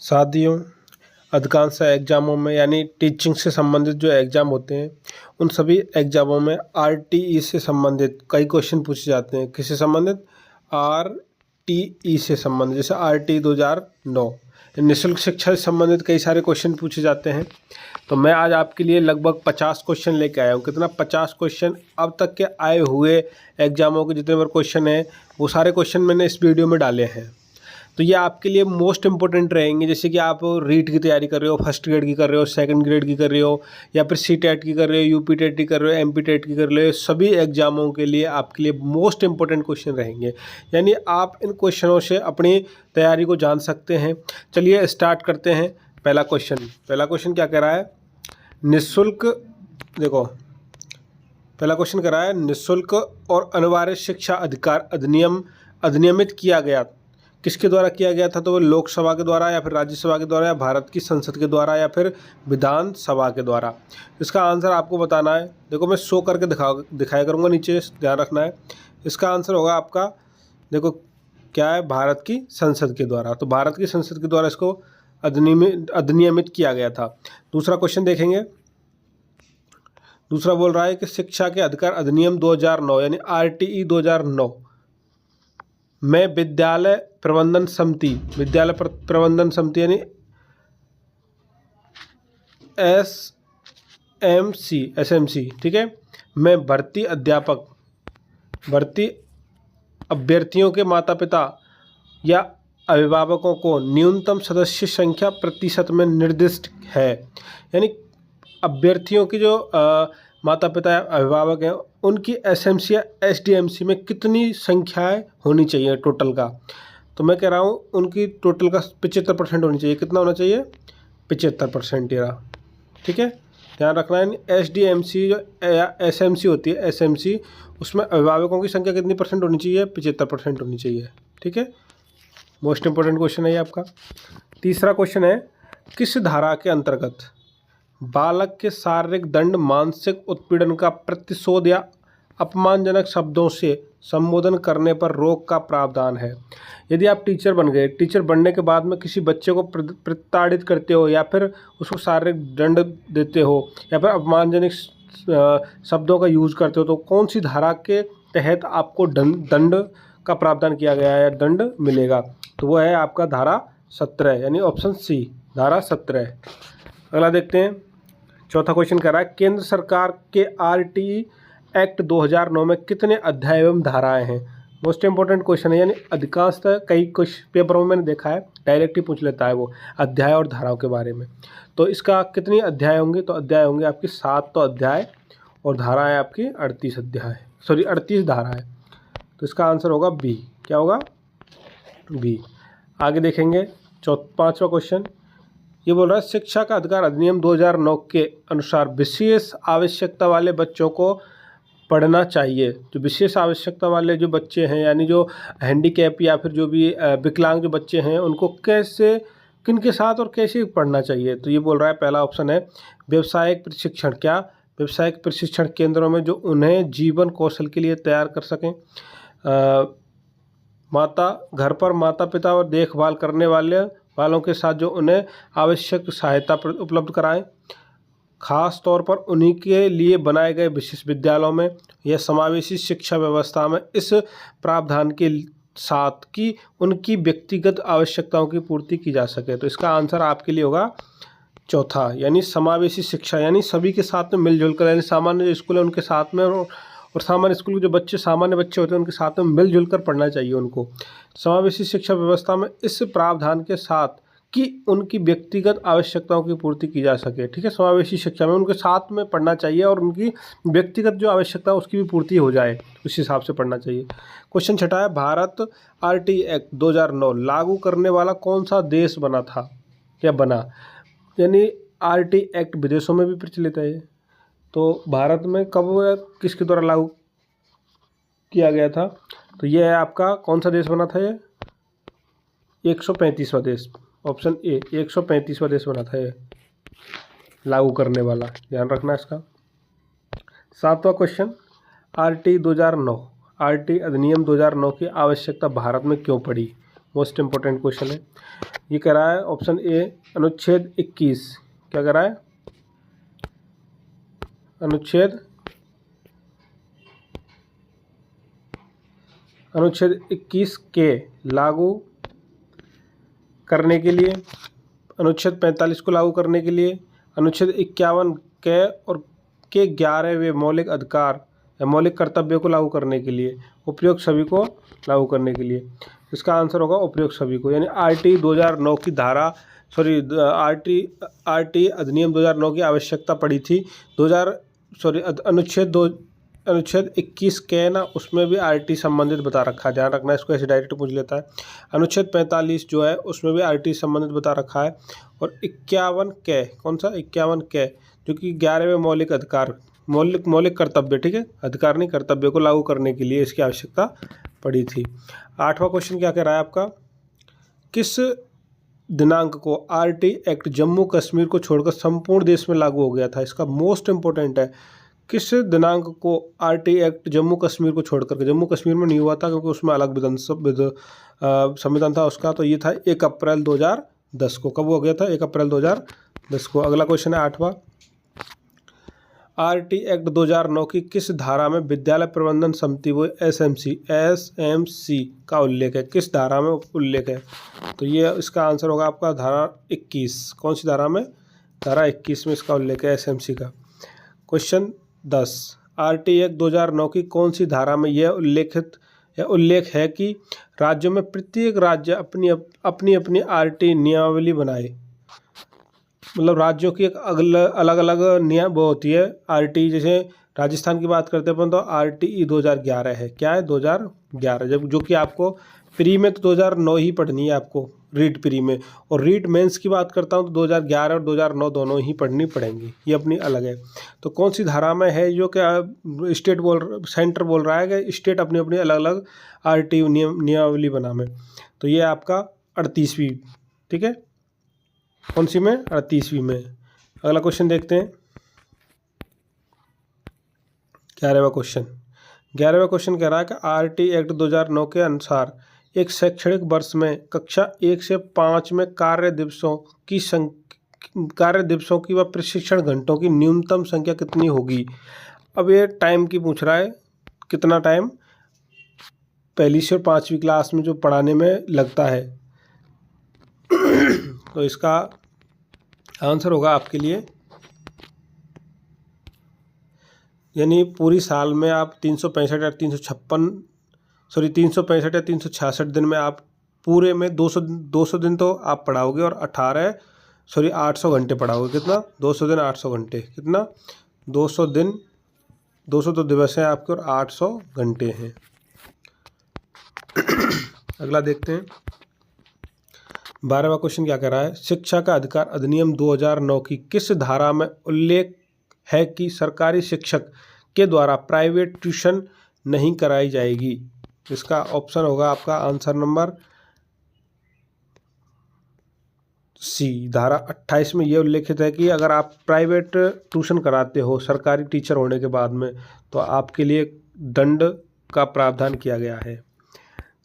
साथियों, अधिकांश एग्ज़ामों में यानी टीचिंग से संबंधित जो एग्ज़ाम होते हैं उन सभी एग्ज़ामों में आरटीई से संबंधित कई क्वेश्चन पूछे जाते हैं। किससे संबंधित? आरटीई से संबंधित। जैसे आरटीई 2009 निःशुल्क शिक्षा से संबंधित कई सारे क्वेश्चन पूछे जाते हैं। तो मैं आज आपके लिए लगभग 50 क्वेश्चन लेके आया हूँ। कितना? 50 क्वेश्चन। अब तक के आए हुए एग्ज़ामों के जितने बार क्वेश्चन हैं वो सारे क्वेश्चन मैंने इस वीडियो में डाले हैं। तो ये आपके लिए मोस्ट इंपॉर्टेंट रहेंगे। जैसे कि आप रीट की तैयारी कर रहे हो, फर्स्ट ग्रेड की कर रहे हो, सेकंड ग्रेड की कर रहे हो, या फिर सी टेट की कर रहे हो, यूपी टेट की कर रहे हो, एमपी टेट की कर रहे हो, सभी एग्जामों के लिए आपके लिए मोस्ट इंपॉर्टेंट क्वेश्चन रहेंगे। यानी आप इन क्वेश्चनों से अपनी तैयारी को जान सकते हैं। चलिए स्टार्ट करते हैं। पहला क्वेश्चन क्या कह रहा है? निःशुल्क, देखो पहला क्वेश्चन कह रहा है निःशुल्क और अनिवार्य शिक्षा अधिकार अधिनियम अधिनियमित किया गया किसके द्वारा किया गया था? तो वो लोकसभा के द्वारा, या फिर राज्यसभा के द्वारा, या भारत की संसद के द्वारा, या फिर विधानसभा के द्वारा। इसका आंसर आपको बताना है। देखो मैं शो करके दिखाया करूँगा, नीचे ध्यान रखना है। इसका आंसर होगा आपका, देखो क्या है, भारत की संसद के द्वारा। तो भारत की संसद के द्वारा इसको अधिनियमित किया गया था। दूसरा क्वेश्चन देखेंगे। दूसरा बोल रहा है कि शिक्षा के अधिकार अधिनियम 2009 यानी आरटीई 2009 में विद्यालय प्रबंधन समिति यानी एसएमसी, ठीक है, में भर्ती अभ्यर्थियों के माता पिता या अभिभावकों को न्यूनतम सदस्य संख्या प्रतिशत में निर्दिष्ट है। यानी अभ्यर्थियों की जो माता पिता या अभिभावक हैं उनकी एसएमसी या एसडीएमसी में कितनी संख्याएँ होनी चाहिए टोटल का? तो मैं कह रहा हूँ उनकी टोटल का 75% होनी चाहिए। कितना होना चाहिए? 75% ये रहा, ठीक है, ध्यान रखना है। एसडीएमसी जो या एसएमसी होती है, एसएमसी, उसमें अभिभावकों की संख्या कितनी परसेंट होनी चाहिए? 75% होनी चाहिए, ठीक है। मोस्ट इंपॉर्टेंट क्वेश्चन है ये आपका। तीसरा क्वेश्चन है, किस धारा के अंतर्गत बालक के शारीरिक दंड, मानसिक उत्पीड़न का प्रतिशोध या अपमानजनक शब्दों से संबोधन करने पर रोक का प्रावधान है? यदि आप टीचर बन गए, टीचर बनने के बाद में किसी बच्चे को प्रताड़ित करते हो, या फिर उसको शारीरिक दंड देते हो, या फिर अपमानजनक शब्दों का यूज करते हो, तो कौन सी धारा के तहत आपको दंड का प्रावधान किया गया है या दंड मिलेगा? तो वो है आपका धारा 17 यानी ऑप्शन सी, धारा 17। अगला देखते हैं। चौथा क्वेश्चन कह रहा है, केंद्र सरकार के आरटीई एक्ट 2009 में कितने अध्याय एवं धाराएं हैं? मोस्ट इंपॉर्टेंट क्वेश्चन है। यानी अधिकांशतः कई कुछ पेपरों में मैंने देखा है डायरेक्ट ही पूछ लेता है वो अध्याय और धाराओं के बारे में। तो इसका कितनी अध्याय होंगे? तो अध्याय होंगे आपकी 7 तो अध्याय, और धाराएं आपकी 38 धाराएं। तो इसका आंसर होगा बी। क्या होगा? बी। आगे देखेंगे। पाँचवा क्वेश्चन ये बोल रहा है, शिक्षा का अधिकार अधिनियम 2009 के अनुसार विशेष आवश्यकता वाले बच्चों को पढ़ना चाहिए। जो विशेष आवश्यकता वाले जो बच्चे हैं, यानी जो हैंडीकैप या फिर जो भी विकलांग जो बच्चे हैं, उनको कैसे, किनके साथ और कैसे पढ़ना चाहिए? तो ये बोल रहा है, पहला ऑप्शन है व्यावसायिक प्रशिक्षण। क्या? व्यावसायिक प्रशिक्षण केंद्रों में जो उन्हें जीवन कौशल के लिए तैयार कर सकें। घर पर माता पिता और देखभाल करने वालों के साथ जो उन्हें आवश्यक सहायता उपलब्ध कराएं, खास तौर पर उन्हीं के लिए बनाए गए विशेष विद्यालयों में या समावेशी शिक्षा व्यवस्था में इस प्रावधान के साथ कि उनकी व्यक्तिगत आवश्यकताओं की पूर्ति की जा सके। तो इसका आंसर आपके लिए होगा चौथा, यानी समावेशी शिक्षा, यानी सभी के साथ में मिलजुल कर, यानी सामान्य जो स्कूल है उनके साथ में, और सामान्य स्कूल के जो बच्चे सामान्य बच्चे होते हैं उनके साथ में मिलजुल कर पढ़ना चाहिए उनको। समावेशी शिक्षा व्यवस्था में इस प्रावधान के साथ कि उनकी व्यक्तिगत आवश्यकताओं की पूर्ति की जा सके, ठीक है। समावेशी शिक्षा में उनके साथ में पढ़ना चाहिए और उनकी व्यक्तिगत जो आवश्यकता है उसकी भी पूर्ति हो जाए, उस हिसाब से पढ़ना चाहिए। क्वेश्चन छठा है, भारत आरटीई एक्ट 2009 लागू करने वाला कौन सा देश बना था या बना? यानी आरटीई एक्ट विदेशों में भी प्रचलित है, तो भारत में कब किसके द्वारा लागू किया गया था? तो ये है आपका कौन सा देश बना था? ये 135वां देश, ऑप्शन ए, 135वां देश बना था ये लागू करने वाला, ध्यान रखना इसका। 7वां क्वेश्चन, आरटीई अधिनियम 2009 की आवश्यकता भारत में क्यों पड़ी? मोस्ट इम्पोर्टेंट क्वेश्चन है। ये कह रहा है ऑप्शन ए अनुच्छेद 21, क्या कह रहा है, अनुच्छेद 21 के लागू करने के लिए, अनुच्छेद 45 को लागू करने के लिए, अनुच्छेद 51 के और के 11वें मौलिक अधिकार या मौलिक कर्तव्य को लागू करने के लिए, उपयुक्त सभी को लागू करने के लिए। इसका आंसर होगा उपयुक्त सभी को, यानी आरटी 2009 की धारा आरटी अधिनियम 2009 की आवश्यकता पड़ी थी। अनुच्छेद 21 के ना, उसमें भी आरटी संबंधित बता रखा है, ध्यान रखना, इसको ऐसे डायरेक्ट पूछ लेता है। अनुच्छेद 45 जो है उसमें भी आरटी संबंधित बता रखा है। और 51 के, कौन सा 51 के, जो कि 11वें मौलिक अधिकार, मौलिक कर्तव्य, ठीक है, अधिकार नहीं कर्तव्य को लागू करने के लिए इसकी आवश्यकता पड़ी थी। 8वां क्वेश्चन क्या कह रहा है आपका, किस दिनांक को आरटी एक्ट जम्मू कश्मीर को छोड़कर संपूर्ण देश में लागू हो गया था। इसका मोस्ट इंपॉर्टेंट है, किस दिनांक को आरटी एक्ट जम्मू कश्मीर को छोड़कर, जम्मू कश्मीर में नहीं हुआ था क्योंकि उसमें अलग संविधान था उसका, तो ये था 1 अप्रैल 2010 को। कब हो गया था, 1 अप्रैल 2010 को। अगला क्वेश्चन है 8वां, आरटी एक्ट 2009 की किस धारा में विद्यालय प्रबंधन समिति वो एसएमसी का उल्लेख है, किस धारा में उल्लेख है। तो ये इसका आंसर होगा आपका धारा 21। कौन सी धारा में, धारा 21 में इसका उल्लेख है एसएमसी का। क्वेश्चन 10, आरटी एक्ट 2009 की कौन सी धारा में यह उल्लेख है कि राज्यों में प्रत्येक राज्य अपनी अपनी आरटी नियमावली बनाए। मतलब राज्यों की एक अलग अलग नियम वो होती है आरटी, जैसे राजस्थान की बात करते हैं अपन तो आरटीई 2011 है, क्या है 2011, जब जो कि आपको प्री में तो 2009 ही पढ़नी है आपको, रीट प्री में, और रीट मेंस की बात करता हूँ तो 2011 और 2009 दोनों ही पढ़नी पड़ेंगी, ये अपनी अलग है। तो कौन सी धारा में है जो कि सेंटर बोल रहा है कि स्टेट अपनी अपनी अलग अलग आरटी नियमावली बनावे, तो ये आपका 38वीं, ठीक है, कौन सी में, 38वीं में। अगला क्वेश्चन देखते हैं 11वां क्वेश्चन कह रहा है कि आरटी एक्ट 2009 के अनुसार एक शैक्षणिक वर्ष में कक्षा 1 से 5 में कार्य दिवसों की व प्रशिक्षण घंटों की न्यूनतम संख्या कितनी होगी। अब ये टाइम की पूछ रहा है, कितना टाइम पहली से 5वीं क्लास में जो पढ़ाने में लगता है। तो इसका आंसर होगा आपके लिए, यानी पूरी साल में आप 365 या 366 दिन में आप पूरे में 200 दिन तो आप पढ़ाओगे और 800 घंटे पढ़ाओगे। कितना, 200 दिन 800 घंटे, कितना 200 दिन, 200 तो दिवस हैं आपके और 800 घंटे हैं। अगला देखते हैं 12वां क्वेश्चन क्या कह रहा है, शिक्षा का अधिकार अधिनियम 2009 की किस धारा में उल्लेख है कि सरकारी शिक्षक के द्वारा प्राइवेट ट्यूशन नहीं कराई जाएगी। इसका ऑप्शन होगा आपका आंसर नंबर सी, धारा 28 में यह उल्लेखित है कि अगर आप प्राइवेट ट्यूशन कराते हो सरकारी टीचर होने के बाद में तो आपके लिए दंड का प्रावधान किया गया है।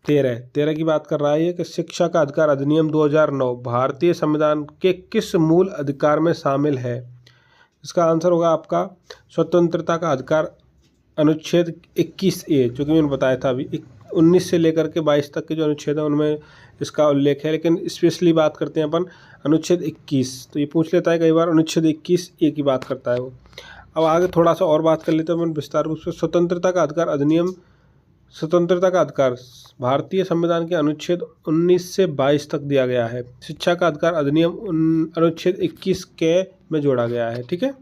13 की बात कर रहा है कि शिक्षा का अधिकार अधिनियम 2009 भारतीय संविधान के किस मूल अधिकार में शामिल है। इसका आंसर होगा आपका स्वतंत्रता का अधिकार अनुच्छेद 21A, जो कि मैंने बताया था अभी, 19 से लेकर के 22 तक के जो अनुच्छेद है उनमें इसका उल्लेख है, लेकिन स्पेशली बात करते हैं अपन अनुच्छेद 21, तो ये पूछ लेता है कई बार, अनुच्छेद 21A की बात करता है वो। अब आगे थोड़ा सा और बात कर लेते हैं अपन विस्तार रूप से। स्वतंत्रता का अधिकार अधिनियम, स्वतंत्रता का अधिकार भारतीय संविधान के अनुच्छेद 19 से 22 तक दिया गया है। शिक्षा का अधिकार अधिनियम अनुच्छेद 21 के में जोड़ा गया है, ठीक है।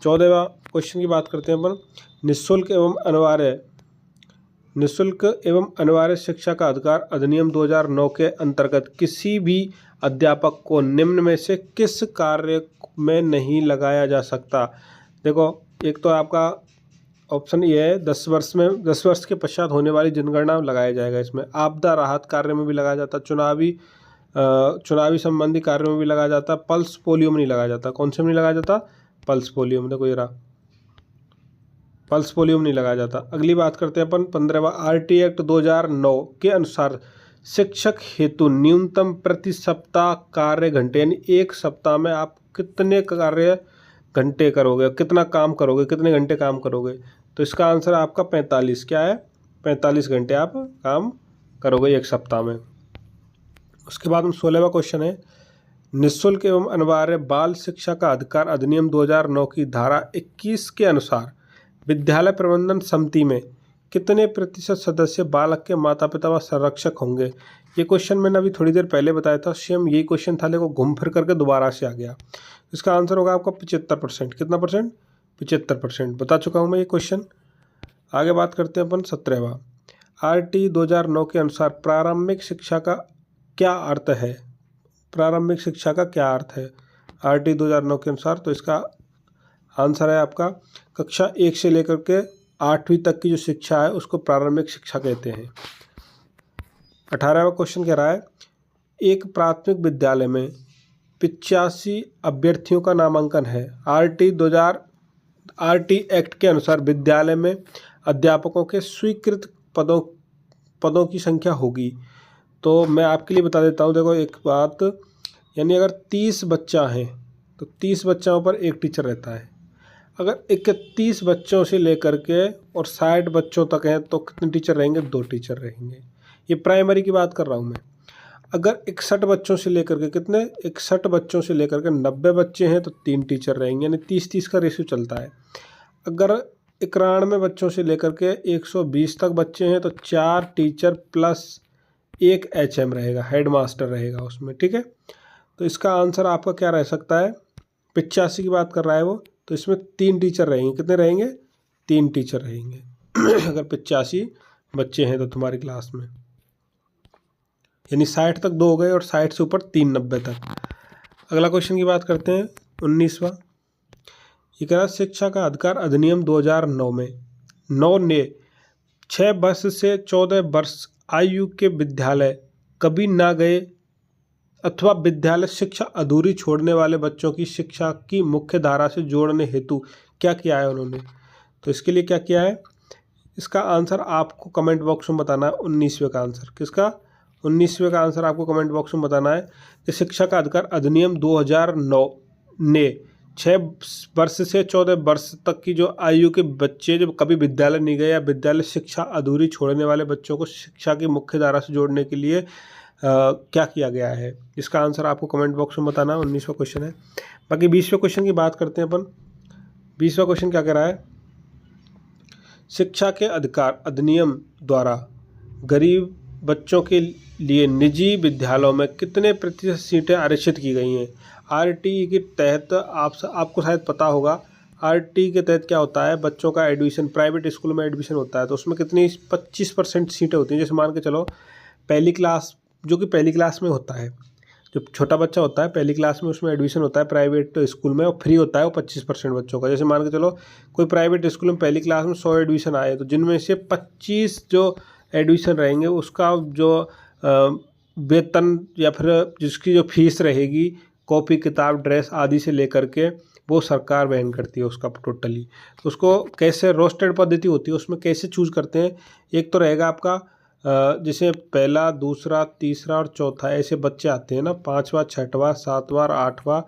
14वां क्वेश्चन की बात करते हैं अपन, निःशुल्क एवं अनिवार्य शिक्षा का अधिकार अधिनियम 2009 के अंतर्गत किसी भी अध्यापक को निम्न में से किस कार्य में नहीं लगाया जा सकता। देखो, एक तो आपका ऑप्शन ये है 10 वर्ष के पश्चात होने वाली जनगणना लगाया जाएगा इसमें, आपदा राहत कार्य में भी लगाया जाता, चुनावी संबंधी कार्यों में भी लगाया जाता, पल्स पोलियो में नहीं लगाया जाता। कौन से में नहीं लगाया जाता, पल्स पोलियो में, देखो ये रहा, पल्स पोलियो में नहीं लगाया जाता। अगली बात करते हैं अपन 15वां, आरटी एक्ट 2009 के अनुसार शिक्षक हेतु न्यूनतम प्रति सप्ताह कार्य घंटे, यानी एक सप्ताह में आप कितने कार्य घंटे करोगे, कितना काम करोगे, कितने घंटे काम करोगे। तो इसका आंसर आपका 45, क्या है 45 घंटे आप काम करोगे एक सप्ताह में। उसके बाद में 16वां क्वेश्चन है, निःशुल्क एवं अनिवार्य बाल शिक्षा का अधिकार अधिनियम 2009 की धारा 21 के अनुसार विद्यालय प्रबंधन समिति में कितने प्रतिशत सदस्य बालक के माता पिता व संरक्षक होंगे। ये क्वेश्चन मैंने अभी थोड़ी देर पहले बताया था, सेम यही क्वेश्चन था, लेकिन घूम फिर करके दोबारा से आ गया। इसका आंसर होगा आपका 75%। कितना परसेंट? 75% बता चुका हूँ मैं ये क्वेश्चन। आगे बात करते हैं अपन 17वां, RT 2009 के अनुसार प्रारंभिक शिक्षा का क्या अर्थ है। प्रारंभिक शिक्षा का क्या अर्थ है RT 2009 के अनुसार। तो इसका आंसर है आपका कक्षा 1 से लेकर के 8वीं तक की जो शिक्षा है उसको प्रारंभिक शिक्षा कहते हैं। 18वां क्वेश्चन कह रहा है, एक प्राथमिक विद्यालय में 85 अभ्यर्थियों का नामांकन है। RT एक्ट के अनुसार विद्यालय में अध्यापकों के स्वीकृत पदों की संख्या होगी। तो मैं आपके लिए बता देता हूँ, देखो एक बात, यानी अगर 30 बच्चा हैं तो 30 बच्चों पर एक टीचर रहता है। अगर 31 बच्चों से लेकर के और 60 बच्चों तक हैं तो कितने टीचर रहेंगे? 2 टीचर रहेंगे। ये प्राइमरी की बात कर रहा हूँ मैं। अगर 61 बच्चों से लेकर के कितने 61 बच्चों से लेकर के 90 बच्चे हैं तो 3 टीचर रहेंगे, यानी 30-30 का रेशियो चलता है। अगर 91 बच्चों से लेकर के 120 तक बच्चे हैं तो 4 टीचर प्लस 1 HM रहेगा, हेड मास्टर रहेगा उसमें, ठीक है। तो इसका आंसर आपका क्या रह सकता है? 85 की बात कर रहा है वो, तो इसमें 3 टीचर रहेंगे। कितने रहेंगे? 3 टीचर रहेंगे अगर 85 बच्चे हैं तो तुम्हारी क्लास में, यानी 60 तक 2 हो गए और 60 से ऊपर 3, 90 तक। अगला क्वेश्चन की बात करते हैं 19वां। ये कह रहा है, शिक्षा का अधिकार अधिनियम 2009 में 9 ने 6 वर्ष से 14 वर्ष आयु के विद्यालय कभी ना गए अथवा विद्यालय शिक्षा अधूरी छोड़ने वाले बच्चों की शिक्षा की मुख्य धारा से जोड़ने हेतु क्या किया है उन्होंने। तो इसके लिए क्या किया है? इसका आंसर आपको कमेंट बॉक्स में बताना है। 19वें का आंसर किसका? 19वें का आंसर आपको कमेंट बॉक्स में बताना है कि शिक्षा का अधिकार अधिनियम 2009 ने 6 वर्ष से 14 वर्ष तक की जो आयु के बच्चे जो कभी विद्यालय नहीं गए या विद्यालय शिक्षा अधूरी छोड़ने वाले बच्चों को शिक्षा की मुख्य धारा से जोड़ने के लिए क्या किया गया है। इसका आंसर आपको कमेंट बॉक्स में बताना। 19वां क्वेश्चन है। बाकी 20वें क्वेश्चन की बात करते हैं अपन। 20वां क्वेश्चन क्या कह रहा है? शिक्षा के अधिकार अधिनियम द्वारा गरीब बच्चों के लिए निजी विद्यालयों में कितने प्रतिशत सीटें आरक्षित की गई हैं। RT के तहत आपको शायद पता होगा, RT के तहत क्या होता है, बच्चों का एडमिशन प्राइवेट स्कूल में एडमिशन होता है तो उसमें कितनी 25% सीटें होती हैं। जैसे मान के चलो पहली क्लास, जो कि पहली क्लास में होता है, जो छोटा बच्चा होता है पहली क्लास में उसमें एडमिशन होता है प्राइवेट स्कूल में और फ्री होता है वो 25% बच्चों का। जैसे मान के चलो कोई प्राइवेट स्कूल में पहली क्लास में 100 एडमिशन आए तो जिनमें से 25 जो एडमिशन रहेंगे उसका जो वेतन या फिर जिसकी जो फीस रहेगी, कॉपी किताब ड्रेस आदि से लेकर के, वो सरकार वहन करती है उसका टोटली। तो उसको कैसे रोस्टेड पद्धति होती है उसमें कैसे चूज करते हैं, एक तो रहेगा आपका जैसे पहला, दूसरा, तीसरा और चौथा ऐसे बच्चे आते हैं ना, 5वां, 6वां, 7वां, 8वां,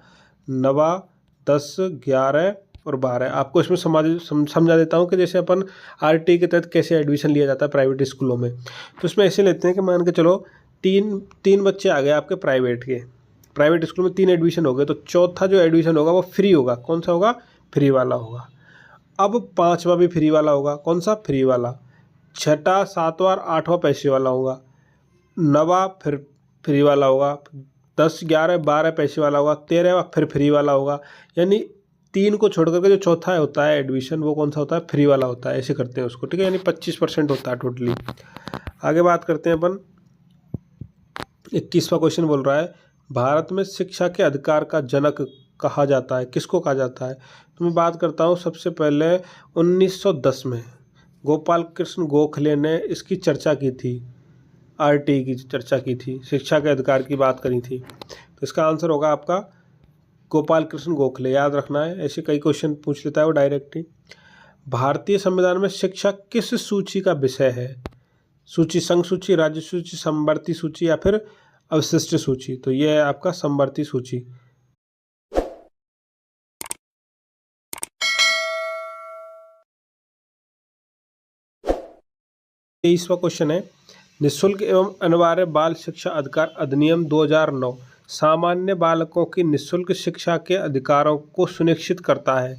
9वां, 10, 11 और 12। आपको इसमें समझा देता हूँ कि जैसे अपन RT के तहत कैसे एडमिशन लिया जाता है प्राइवेट स्कूलों में। तो इसमें ऐसे लेते हैं कि मान के चलो तीन बच्चे आ गए आपके प्राइवेट स्कूल में 3 एडमिशन हो गए तो चौथा जो एडमिशन होगा वो फ्री होगा। कौन सा होगा? फ्री वाला होगा। अब 5वां भी फ्री वाला होगा। कौन सा? फ्री वाला। 6वां, 7वां और 8वां पैसे वाला होगा। 9वां फिर फ्री वाला होगा। 10, 11, 12 पैसे वाला होगा। 13वां फिर फ्री वाला होगा। यानी 3 को छोड़ करके जो चौथा होता है एडमिशन वो कौन सा होता है? फ्री वाला होता है। ऐसे करते हैं उसको, ठीक है। यानी 25% होता है टोटली। आगे बात करते हैं अपन। 21वां क्वेश्चन बोल रहा है, भारत में शिक्षा के अधिकार का जनक कहा जाता है, किसको कहा जाता है? तो मैं बात करता हूँ सबसे पहले 1910 में गोपाल कृष्ण गोखले ने इसकी चर्चा की थी, RT की चर्चा की थी, शिक्षा के अधिकार की बात करी थी। तो इसका आंसर होगा आपका गोपाल कृष्ण गोखले। याद रखना है, ऐसे कई क्वेश्चन पूछ लेता है वो डायरेक्ट ही। भारतीय संविधान में शिक्षा किस सूची का विषय है? सूची संघ सूची, राज्य सूची, समवर्ती सूची या फिर अवशिष्ट सूची। तो ये है आपका समवर्ती सूची। 23वां क्वेश्चन है, निःशुल्क एवं अनिवार्य बाल शिक्षा अधिकार अधिनियम 2009 सामान्य बालकों की निःशुल्क शिक्षा के अधिकारों को सुनिश्चित करता है।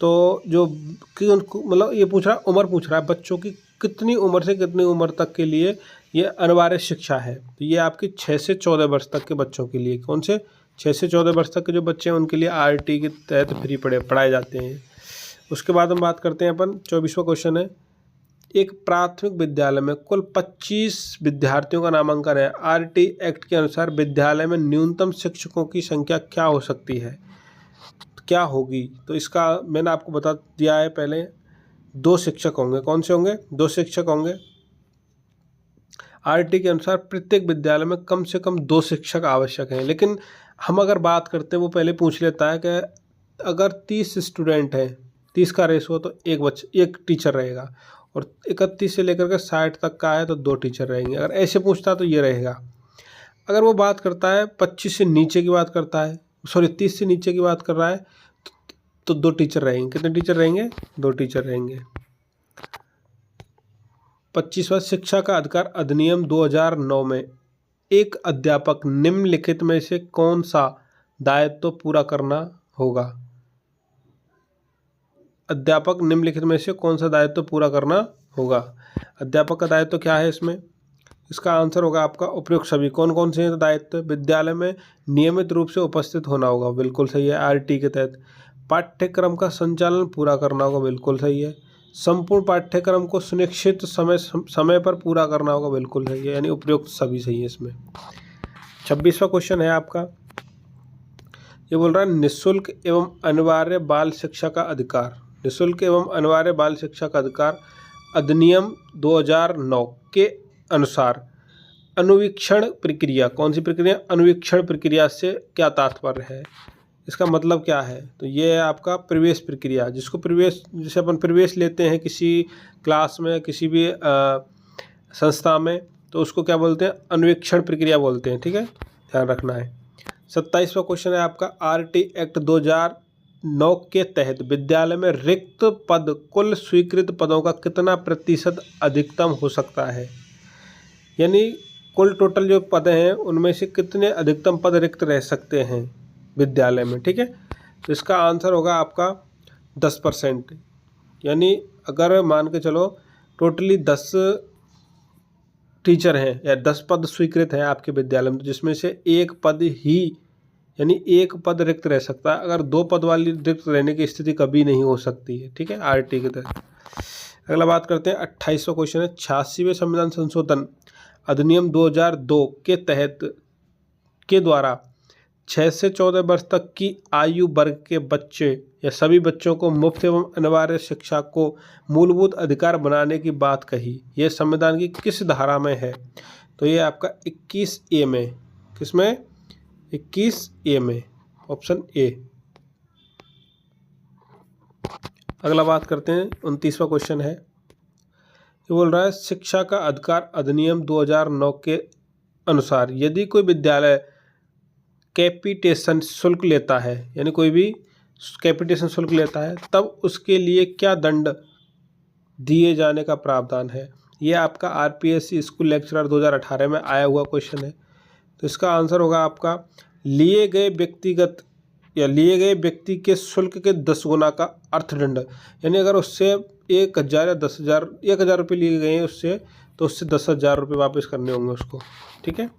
तो जो मतलब ये पूछ रहा है, उम्र पूछ रहा है बच्चों की कितनी उम्र से कितनी उम्र तक के लिए ये अनिवार्य शिक्षा है। तो ये आपकी 6 से 14 वर्ष तक के बच्चों के लिए, कौन से 6 से 14 वर्ष तक के जो बच्चे हैं उनके लिए आरटी के तहत फ्री पढ़ाए जाते हैं। उसके बाद हम बात करते हैं अपन 24वां क्वेश्चन है, एक प्राथमिक विद्यालय में कुल 25 विद्यार्थियों का नामांकन है। आरटी एक्ट के अनुसार विद्यालय में न्यूनतम शिक्षकों की संख्या क्या हो सकती है, क्या होगी? तो इसका मैंने आपको बता दिया है पहले, 2 शिक्षक होंगे। कौन से होंगे? 2 शिक्षक होंगे। आरटी के अनुसार प्रत्येक विद्यालय में कम से कम 2 शिक्षक आवश्यक हैं। लेकिन हम अगर बात करते हैं, वो पहले पूछ लेता है कि अगर 30 स्टूडेंट हैं, 30 का रेशो, तो एक टीचर रहेगा, और 31 से लेकर के 60 तक का है तो 2 टीचर रहेंगे। अगर ऐसे पूछता तो ये रहेगा। अगर वो बात करता है 25 से नीचे की बात करता है, 30 से नीचे की बात कर रहा है, तो 2 टीचर रहेंगे। कितने टीचर रहेंगे? 2 टीचर रहेंगे। 25वां शिक्षा का अधिकार अधिनियम 2009 में एक अध्यापक निम्नलिखित में से कौन सा दायित्व पूरा करना होगा? अध्यापक निम्नलिखित में से कौन सा दायित्व पूरा करना होगा? अध्यापक का दायित्व क्या है इसमें? इसका आंसर होगा आपका उपयुक्त सभी। कौन कौन से दायित्व? विद्यालय में नियमित रूप से उपस्थित होना होगा, बिल्कुल सही है, आरटी के तहत। पाठ्यक्रम का संचालन पूरा करना होगा, बिल्कुल सही है। संपूर्ण पाठ्यक्रम को सुनिश्चित समय पर पूरा करना होगा, बिल्कुल सही है, यानी उपयुक्त सभी सही है इसमें। 26वां क्वेश्चन है आपका, ये बोल रहा है निःशुल्क एवं अनिवार्य बाल शिक्षा का अधिकार। निःशुल्क एवं अनिवार्य बाल शिक्षा का अधिकार अधिनियम 2009 के अनुसार अनुवीक्षण प्रक्रिया, कौन सी प्रक्रिया? अनुवीक्षण प्रक्रिया से क्या तात्पर्य है? इसका मतलब क्या है? तो ये है आपका प्रवेश प्रक्रिया, जैसे अपन प्रवेश लेते हैं किसी क्लास में, किसी भी संस्था में, तो उसको क्या बोलते हैं? अनुवीक्षण प्रक्रिया बोलते हैं। ठीक है, ध्यान रखना है। 27वां क्वेश्चन है आपका, आरटी एक्ट 2009 के तहत विद्यालय में रिक्त पद कुल स्वीकृत पदों का कितना प्रतिशत अधिकतम हो सकता है? यानी कुल टोटल जो पद हैं उनमें से कितने अधिकतम पद रिक्त रह सकते हैं विद्यालय में? ठीक है, तो इसका आंसर होगा आपका 10%। यानी अगर मान के चलो टोटली 10 टीचर हैं या 10 पद स्वीकृत हैं आपके विद्यालय में, तो जिसमें से एक पद ही, यानी एक पद रिक्त रह सकता है। अगर 2 पद वाली रिक्त रहने की स्थिति कभी नहीं हो सकती है। ठीक है, आरटी के तहत। अगला बात करते हैं 28वां क्वेश्चन है, 86वें संविधान संशोधन अधिनियम 2002 के तहत के द्वारा 6 से 14 वर्ष तक की आयु वर्ग के बच्चे या सभी बच्चों को मुफ्त एवं अनिवार्य शिक्षा को मूलभूत अधिकार बनाने की बात कही। यह संविधान की किस धारा में है? तो ये आपका 21A में। किसमें? 21A में, ऑप्शन ए। अगला बात करते हैं 29वां क्वेश्चन है, ये बोल रहा है शिक्षा का अधिकार अधिनियम 2009 के अनुसार यदि कोई विद्यालय कैपिटेशन शुल्क लेता है, यानी कोई भी कैपिटेशन शुल्क लेता है, तब उसके लिए क्या दंड दिए जाने का प्रावधान है? ये आपका आरपीएससी स्कूल लेक्चरर 2018 में आया हुआ क्वेश्चन है। तो इसका आंसर होगा आपका लिए गए व्यक्ति के शुल्क के 10 गुना का अर्थदंड। यानी अगर उससे 1,000 या 10,000 1,000 रुपये लिए गए हैं उससे, तो उससे 10,000 रुपये वापस करने होंगे उसको। ठीक है,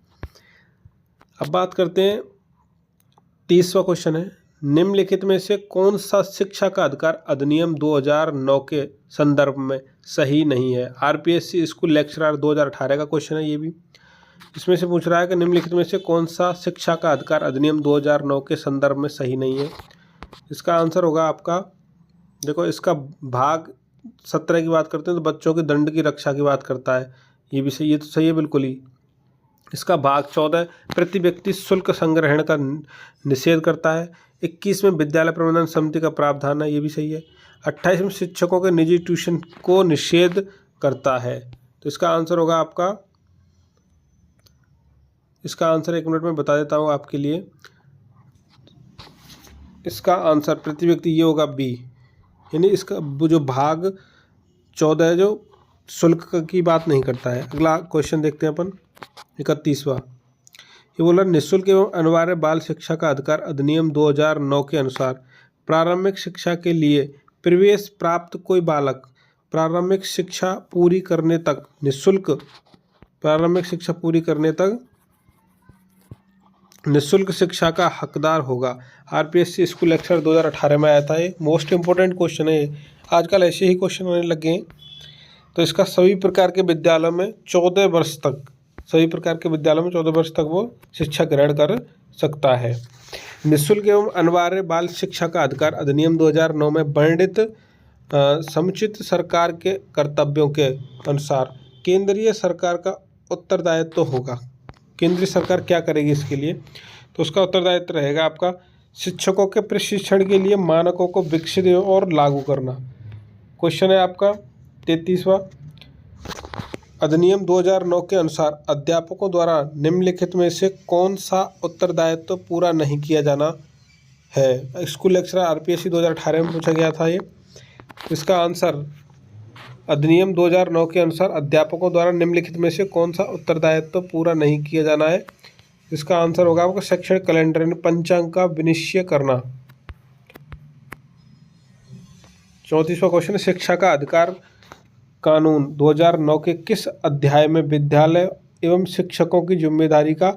अब बात करते हैं 30वां क्वेश्चन है, निम्नलिखित में से कौन सा शिक्षा का अधिकार अधिनियम 2009 के संदर्भ में सही नहीं है? आरपीएससी स्कूल लेक्चरर 2018 का क्वेश्चन है ये भी। इसमें से पूछ रहा है कि निम्नलिखित में से कौन सा शिक्षा का अधिकार अधिनियम 2009 के संदर्भ में सही नहीं है? इसका आंसर होगा आपका, देखो इसका भाग 17 की बात करते हैं तो बच्चों के दंड की रक्षा की बात करता है, ये भी सही, ये तो सही है बिल्कुल ही। इसका भाग 14 प्रति व्यक्ति शुल्क संग्रहण का निषेध करता है। 21 में विद्यालय प्रबंधन समिति का प्रावधान है, ये भी सही है। 28 में शिक्षकों के निजी ट्यूशन को निषेध करता है, तो इसका आंसर होगा आपका, इसका आंसर 1 मिनट में बता देता हूँ आपके लिए। इसका आंसर प्रति व्यक्ति ये होगा बी, यानी इसका वो जो भाग 14 है जो शुल्क की बात नहीं करता है। अगला क्वेश्चन देखते हैं अपन 31वां। ये बोला निःशुल्क एवं अनिवार्य बाल शिक्षा का अधिकार अधिनियम 2009 के अनुसार प्रारंभिक शिक्षा के लिए प्रवेश प्राप्त कोई बालक प्रारंभिक शिक्षा पूरी करने तक निःशुल्क, प्रारंभिक शिक्षा पूरी करने तक निःशुल्क शिक्षा का हकदार होगा। आरपीएससी स्कूल लेक्चर 2018 में आया था। ये मोस्ट इंपोर्टेंट क्वेश्चन है, आजकल ऐसे ही क्वेश्चन आने लगे हैं। तो इसका सभी प्रकार के विद्यालयों में 14 वर्ष तक, सभी प्रकार के विद्यालयों में 14 वर्ष तक वो शिक्षा ग्रहण कर सकता है। निःशुल्क एवं अनिवार्य बाल शिक्षा का अधिकार अधिनियम 2009 में वर्णित समुचित सरकार के कर्तव्यों के अनुसार केंद्रीय सरकार का उत्तरदायित्व होगा। केंद्रीय सरकार क्या करेगी इसके लिए? तो उसका उत्तरदायित्व रहेगा आपका शिक्षकों के प्रशिक्षण के लिए मानकों को विकसित और लागू करना। क्वेश्चन है आपका 33वां। अधिनियम 2009 के अनुसार अध्यापकों द्वारा निम्नलिखित में से कौन सा उत्तरदायित्व पूरा नहीं किया जाना है? स्कूल लेक्चर आरपीएससी 2018 में पूछा गया था ये। इसका आंसर अधिनियम 2009 के अनुसार अध्यापकों द्वारा निम्नलिखित में से कौन सा उत्तरदायित्व पूरा नहीं किया जाना है? इसका आंसर होगा आपका शैक्षणिक कैलेंडर यानी पंचांग का विनिश्चय करना। 34वां क्वेश्चन, शिक्षा का अधिकार कानून 2009 के किस अध्याय में विद्यालय एवं शिक्षकों की जिम्मेदारी का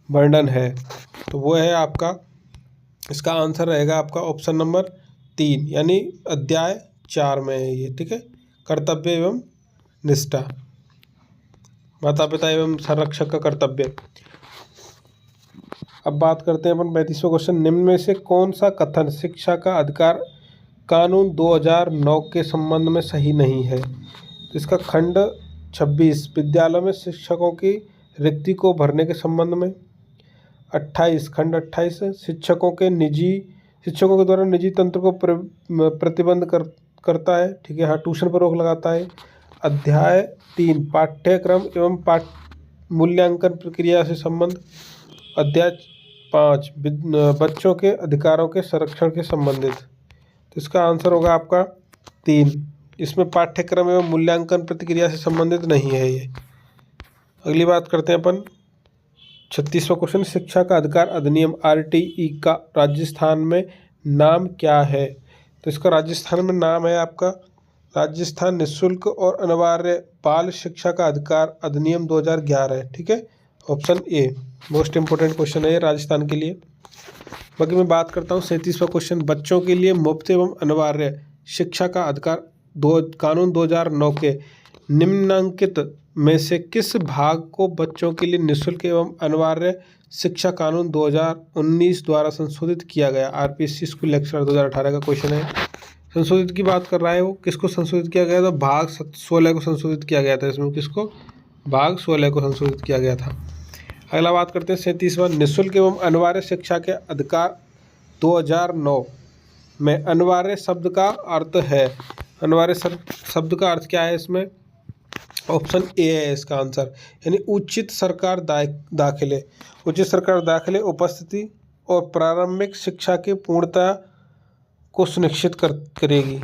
वर्णन है? तो वो है आपका, इसका आंसर रहेगा आपका ऑप्शन नंबर 3 यानी अध्याय 4 में है ये। ठीक है, कर्तव्य एवं निष्ठा, माता पिता एवं संरक्षक का कर्तव्य। अब बात करते हैं अपन 35वां क्वेश्चन, निम्न में से कौन सा कथन शिक्षा का अधिकार कानून 2009 के संबंध में सही नहीं है? इसका खंड 26 विद्यालयों में शिक्षकों की रिक्ति को भरने के संबंध में। 28 खंड 28 शिक्षकों के द्वारा निजी तंत्र को प्रतिबंध करता है। ठीक है, हाँ, ट्यूशन पर रोक लगाता है। अध्याय 3 पाठ्यक्रम एवं मूल्यांकन प्रक्रिया से संबंध। अध्याय 5 बच्चों के अधिकारों के संरक्षण के संबंधित। तो इसका आंसर होगा आपका 3, इसमें पाठ्यक्रम एवं मूल्यांकन प्रक्रिया से संबंधित नहीं है ये। अगली बात करते हैं अपन 36वां क्वेश्चन, शिक्षा का अधिकार अधिनियम आरटीई का राजस्थान में नाम क्या है? तो इसका राजस्थान में नाम है आपका राजस्थान निःशुल्क और अनिवार्य बाल शिक्षा का अधिकार अधिनियम 2011 है। ठीक है, option a most important question है ये राजस्थान के लिए। बाकी मैं बात करता हूँ 37वां क्वेश्चन, बच्चों के लिए मुफ्त एवं अनिवार्य शिक्षा का अधिकार कानून 2009 के निम्नांकित में से किस भाग को बच्चों के लिए निःशुल्क एवं अनिवार्य शिक्षा कानून 2019 द्वारा संशोधित किया गया? आरपीएससी स्कूल लेक्चर 2018 का क्वेश्चन है। संशोधित की बात कर रहा है वो, किसको संशोधित किया गया था? भाग 16 को संशोधित किया गया था। इसमें किसको? भाग 16 को संशोधित किया गया था। अगला बात करते हैं 37वां, निःशुल्क एवं अनिवार्य शिक्षा के अधिकार 2009 में अनिवार्य शब्द का अर्थ है। अनिवार्य शब्द का अर्थ क्या है इसमें? ऑप्शन ए है इसका आंसर, यानी उचित सरकार दाखिले। उचित सरकार दाखिले उपस्थिति और प्रारंभिक शिक्षा की पूर्णता को सुनिश्चित करेगी।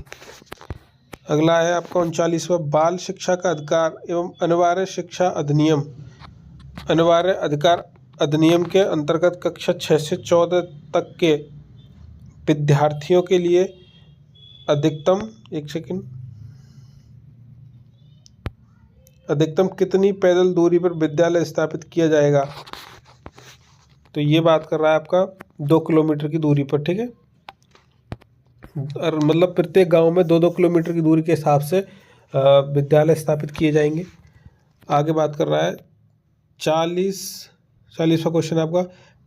अगला है आपका 39वां, बाल शिक्षा का अधिकार एवं अनिवार्य शिक्षा अधिनियम। अनिवार्य अधिकार अधिनियम के अंतर्गत कक्षा 6 से 14 तक के विद्यार्थियों के लिए अधिकतम कितनी पैदल दूरी पर विद्यालय स्थापित किया जाएगा? तो ये बात कर रहा है आपका 2 किलोमीटर की दूरी पर। ठीक है, और मतलब प्रत्येक गांव में 2-2 किलोमीटर की दूरी के हिसाब से विद्यालय स्थापित किए जाएंगे। आगे बात कर रहा है 40वां क्वेश्चन आपका,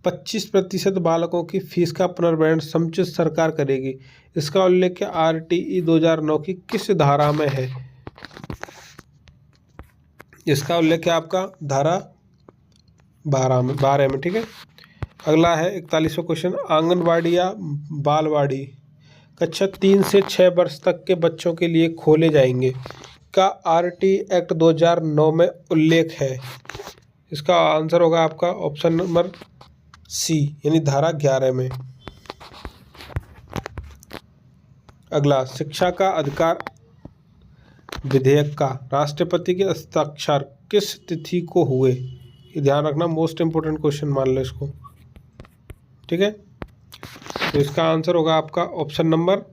25% बालकों की फीस का पुनर्वहन समुचित सरकार करेगी। इसका उल्लेख आरटीई 2009 की किस धारा में है? इसका उल्लेख आपका धारा 12 में। ठीक है, अगला है 41वां क्वेश्चन, आंगनवाड़ी या बालवाड़ी कक्षा 3 से 6 वर्ष तक के बच्चों के लिए खोले जाएंगे। का RT एक्ट 2009 में उल्लेख है? इसका आंसर होगा आपका ऑप्शन नंबर सी, यानी धारा 11 में। अगला, शिक्षा का अधिकार विधेयक का राष्ट्रपति के हस्ताक्षर किस तिथि को हुए? ये ध्यान रखना, मोस्ट इंपोर्टेंट क्वेश्चन मान लो इसको, ठीक है। तो इसका आंसर होगा आपका ऑप्शन नंबर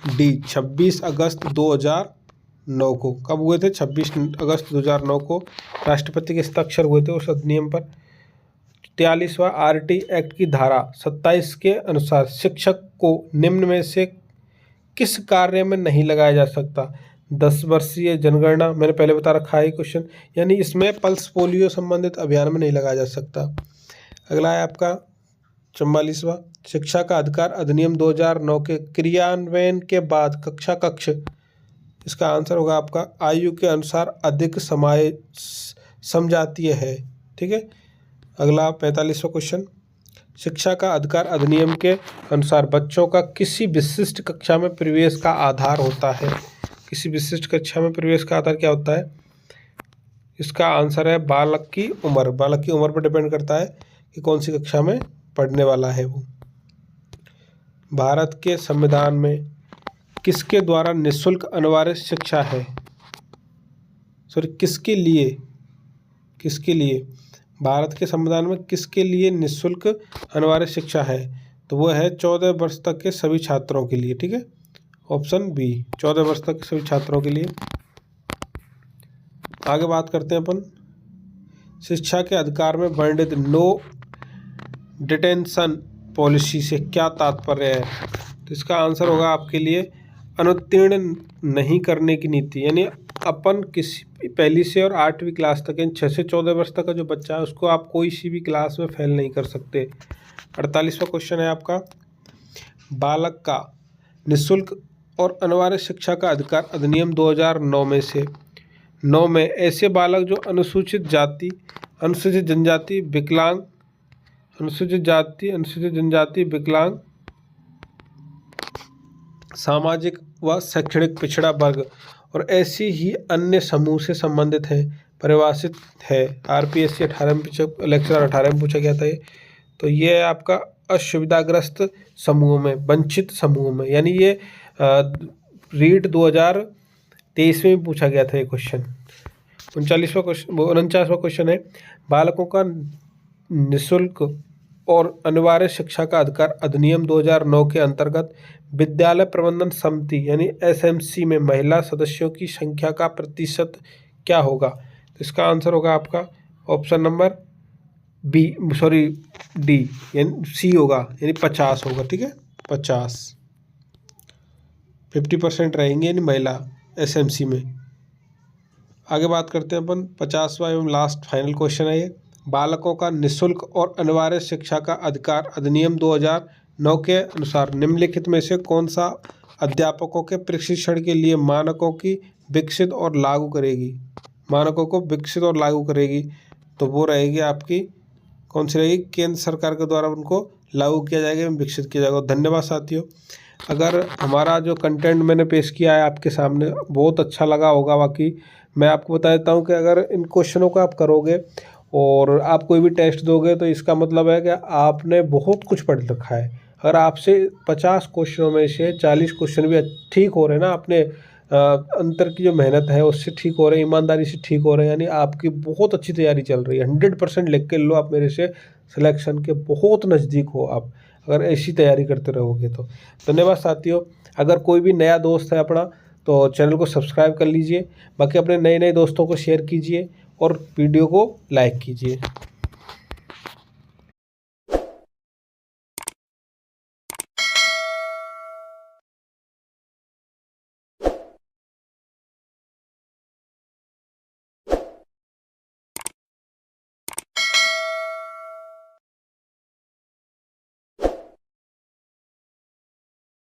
डी, 26 अगस्त 2009 को। कब हुए थे? 26 अगस्त 2009 को राष्ट्रपति के हस्ताक्षर हुए थे उस अधिनियम पर। 43वां RT एक्ट की धारा 27 के अनुसार शिक्षक को निम्न में से किस कार्य में नहीं लगाया जा सकता? 10 वर्षीय जनगणना, मैंने पहले बता रखा है क्वेश्चन, यानी इसमें पल्स पोलियो संबंधित अभियान में नहीं लगाया जा सकता। अगला है आपका 44वां, शिक्षा का अधिकार अधिनियम 2009 के क्रियान्वयन के बाद कक्षा कक्ष, इसका आंसर होगा आपका आयु के अनुसार अधिक समजातीय है, ठीक है। अगला 45वां क्वेश्चन, शिक्षा का अधिकार अधिनियम के अनुसार बच्चों का किसी विशिष्ट कक्षा में प्रवेश का आधार होता है? किसी विशिष्ट कक्षा में प्रवेश का आधार क्या होता है? इसका आंसर है बालक की उम्र। बालक की उम्र पर डिपेंड करता है कि कौन सी कक्षा में पढ़ने वाला है वो। भारत के संविधान में किसके द्वारा निःशुल्क अनिवार्य शिक्षा है? सॉरी, किसके लिए? किसके लिए भारत के संविधान में किसके लिए निःशुल्क अनिवार्य शिक्षा है? तो वो है 14 वर्ष तक के सभी छात्रों के लिए, ठीक है। ऑप्शन बी, 14 वर्ष तक के सभी छात्रों के लिए। आगे बात करते हैं अपन, शिक्षा के अधिकार में वर्णित नो डिटेंशन पॉलिसी से क्या तात्पर्य है? तो इसका आंसर होगा आपके लिए अनुत्तीर्ण नहीं करने की नीति, यानी अपन किसी पहली से और 8वीं क्लास तक, यानी 6 से 14 वर्ष तक का जो बच्चा है उसको आप कोई सी भी क्लास में फेल नहीं कर सकते। 48वां क्वेश्चन है आपका, बालक का निःशुल्क और अनिवार्य शिक्षा का अधिकार अधिनियम 2009 में से 9 में ऐसे बालक जो अनुसूचित जाति, अनुसूचित जनजाति, विकलांग, अनुसूचित जाति, अनुसूचित जनजाति, विकलांग, सामाजिक व शैक्षणिक पिछड़ा वर्ग और ऐसी ही अन्य समूह से संबंधित है, परिभाषित है। RPSC 18 में लेक्चर 18 में पूछा गया था ये। तो ये है आपका असुविधाग्रस्त समूह में, वंचित समूह में, यानी ये रीट 2023 में पूछा गया था ये क्वेश्चन। 49वां क्वेश्चन है, बालकों का निःशुल्क और अनिवार्य शिक्षा का अधिकार अधिनियम 2009 के अंतर्गत विद्यालय प्रबंधन समिति यानी SMC में महिला सदस्यों की संख्या का प्रतिशत क्या होगा? तो इसका आंसर होगा आपका ऑप्शन नंबर डी, यानी सी होगा, यानी 50 होगा, ठीक है। 50% रहेंगे यानी महिला SMC में। आगे बात करते हैं अपन 50वां एवं लास्ट फाइनल क्वेश्चन है ये, बालकों का निःशुल्क और अनिवार्य शिक्षा का अधिकार अधिनियम 2009 के अनुसार निम्नलिखित में से कौन सा अध्यापकों के प्रशिक्षण के लिए मानकों की विकसित और लागू करेगी? मानकों को विकसित और लागू करेगी, तो वो रहेगी आपकी कौन सी रहेगी? केंद्र सरकार के द्वारा उनको लागू किया जाएगा एवं विकसित किया जाएगा। धन्यवाद साथियों। अगर हमारा जो कंटेंट मैंने पेश किया है आपके सामने बहुत अच्छा लगा होगा, बाकी मैं आपको बता देता हूँ कि अगर इन क्वेश्चनों को आप करोगे और आप कोई भी टेस्ट दोगे तो इसका मतलब है कि आपने बहुत कुछ पढ़ रखा है। अगर आपसे 50 क्वेश्चनों में से 40 क्वेश्चन भी ठीक हो रहे हैं ना, अपने अंतर की जो मेहनत है उससे ठीक हो रहे हैं, ईमानदारी से ठीक हो रहे हैं, यानी आपकी बहुत अच्छी तैयारी चल रही है। 100% लिख के लो आप मेरे से, सिलेक्शन के बहुत नज़दीक हो आप अगर ऐसी तैयारी करते रहोगे तो। धन्यवाद साथियों। अगर कोई भी नया दोस्त है अपना तो चैनल को सब्सक्राइब कर लीजिए, बाकी अपने नए दोस्तों को शेयर कीजिए और वीडियो को लाइक कीजिए।